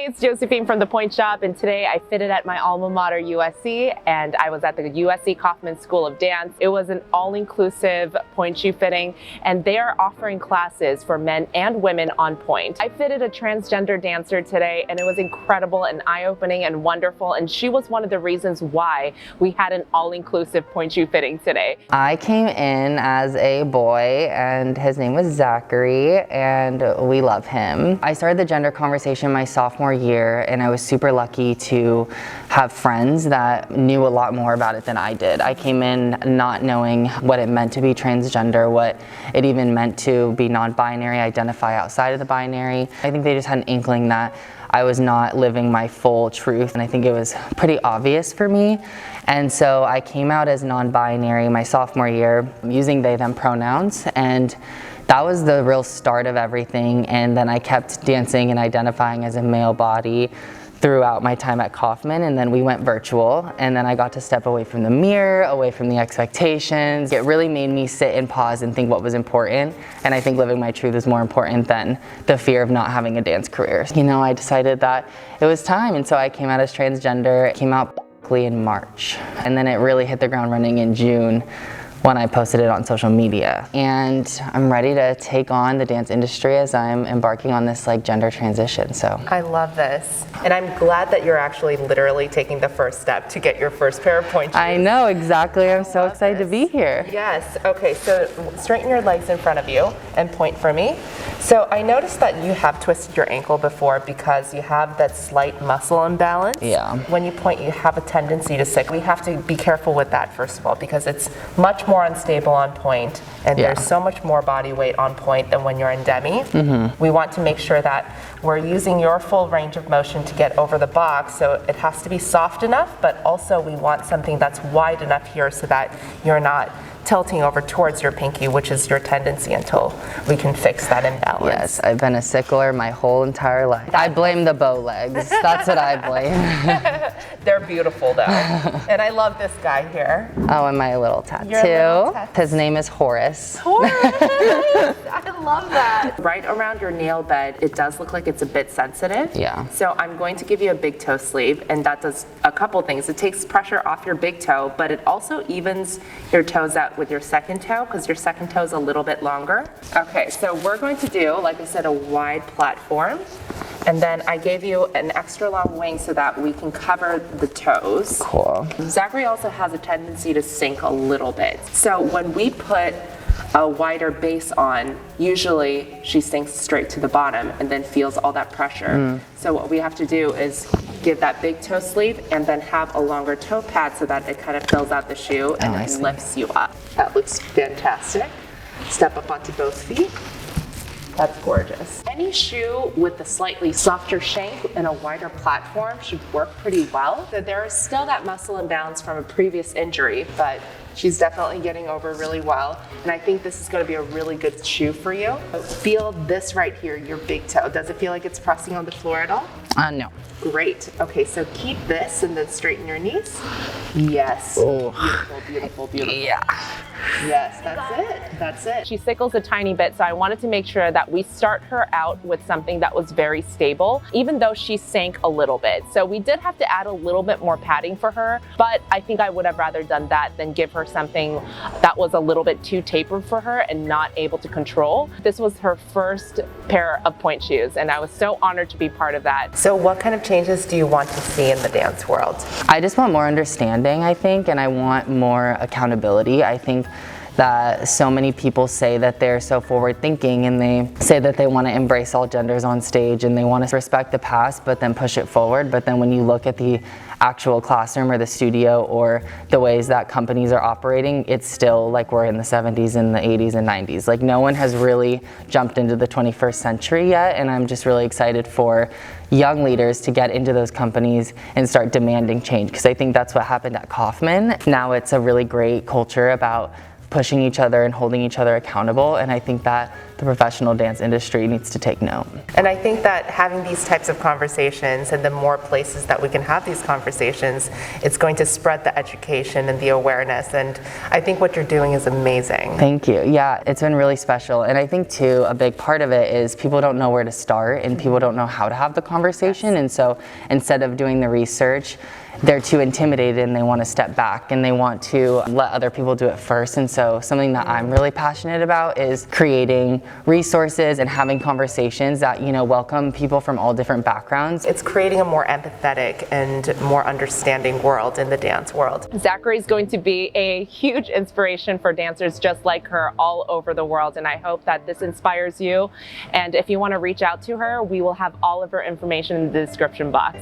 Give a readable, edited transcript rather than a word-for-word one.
it's Josephine from the Pointe shop, and today I fitted at my alma mater USC, and I was at the USC Kaufman School of Dance. It was an all-inclusive pointe shoe fitting, and they are offering classes for men and women on pointe. I fitted a transgender dancer today, and it was incredible and eye-opening and wonderful, and she was one of the reasons why we had an all-inclusive pointe shoe fitting today. I came in as a boy, and his name was Zachary, and we love him. I started the gender conversation my sophomore year, and I was super lucky to have friends that knew a lot more about it than I did. I came in not knowing what it meant to be transgender, what it even meant to be non-binary, identify outside of the binary. I think they just had an inkling that I was not living my full truth, and I think it was pretty obvious for me. And so I came out as non-binary my sophomore year, using they, them pronouns, and that was the real start of everything. And then I kept dancing and identifying as a male body throughout my time at Kaufman, and then we went virtual, and then I got to step away from the mirror, away from the expectations. It really made me sit and pause and think what was important, and I think living my truth is more important than the fear of not having a dance career. You know, I decided that it was time, and so I came out as transgender. It came out in March, and then it really hit the ground running in June when I posted it on social media. And I'm ready to take on the dance industry as I'm embarking on this gender transition, so. I love this. And I'm glad that you're actually literally taking the first step to get your first pair of pointe shoes. I know, exactly. I'm so excited to be here. Yes, okay, so straighten your legs in front of you and point for me. So I noticed that you have twisted your ankle before because you have that slight muscle imbalance. Yeah. When you point, you have a tendency to sick. We have to be careful with that, first of all, because it's much more unstable on pointe, and there's so much more body weight on pointe than when you're in demi. We want to make sure that we're using your full range of motion to get over the box, so it has to be soft enough, but also we want something that's wide enough here so that you're not tilting over towards your pinky, which is your tendency, until we can fix that imbalance. Yes, I've been a sickler my whole entire life. I blame the bow legs. That's what I blame. They're beautiful though. And I love this guy here. Oh, and my little tattoo. Your little tattoo. His name is Horace. Horace! I love that. Right around your nail bed, it does look like it's a bit sensitive. Yeah. So I'm going to give you a big toe sleeve, and that does a couple things. It takes pressure off your big toe, but it also evens your toes out with your second toe, because your second toe is a little bit longer. Okay, so we're going to do, like I said, a wide platform, and then I gave you an extra long wing so that we can cover the toes. Cool. Zachary also has a tendency to sink a little bit. So when we put a wider base on, usually she sinks straight to the bottom and then feels all that pressure. So what we have to do is give that big toe sleeve and then have a longer toe pad so that it kind of fills out the shoe and then lifts you up. That looks fantastic. Step up onto both feet. That's gorgeous. Any shoe with a slightly softer shank and a wider platform should work pretty well. So there is still that muscle imbalance from a previous injury, but she's definitely getting over really well. And I think this is going to be a really good shoe for you. Feel this right here, your big toe. Does it feel like it's pressing on the floor at all? No. Great. Okay, so keep this and then straighten your knees. Yes. Oh. Beautiful, beautiful, beautiful. Yeah. Yes, that's it. That's it. She sickles a tiny bit, so I wanted to make sure that we start her out with something that was very stable, even though she sank a little bit. So we did have to add a little bit more padding for her, but I think I would have rather done that than give her something that was a little bit too tapered for her and not able to control. This was her first pair of pointe shoes, and I was so honored to be part of that. So what kind of changes do you want to see in the dance world? I just want more understanding, I think, and I want more accountability. I think that so many people say that they're so forward thinking, and they say that they want to embrace all genders on stage and they want to respect the past but then push it forward. But then when you look at the actual classroom or the studio or the ways that companies are operating, it's still like we're in the 70s and the 80s and 90s. Like, no one has really jumped into the 21st century yet, and I'm just really excited for young leaders to get into those companies and start demanding change, because I think that's what happened at Kaufman. Now it's a really great culture about pushing each other and holding each other accountable, and I think that the the professional dance industry needs to take note. And I think that having these types of conversations, and the more places that we can have these conversations, it's going to spread the education and the awareness. And I think what you're doing is amazing. Thank you. Yeah, it's been really special. And I think too, a big part of it is people don't know where to start and people don't know how to have the conversation. And so instead of doing the research, they're too intimidated and they want to step back and they want to let other people do it first. And so something that I'm really passionate about is creating resources and having conversations that, you know, welcome people from all different backgrounds. It's creating a more empathetic and more understanding world in the dance world. Zachary is going to be a huge inspiration for dancers just like her all over the world, and I hope that this inspires you. And if you want to reach out to her, we will have all of her information in the description box.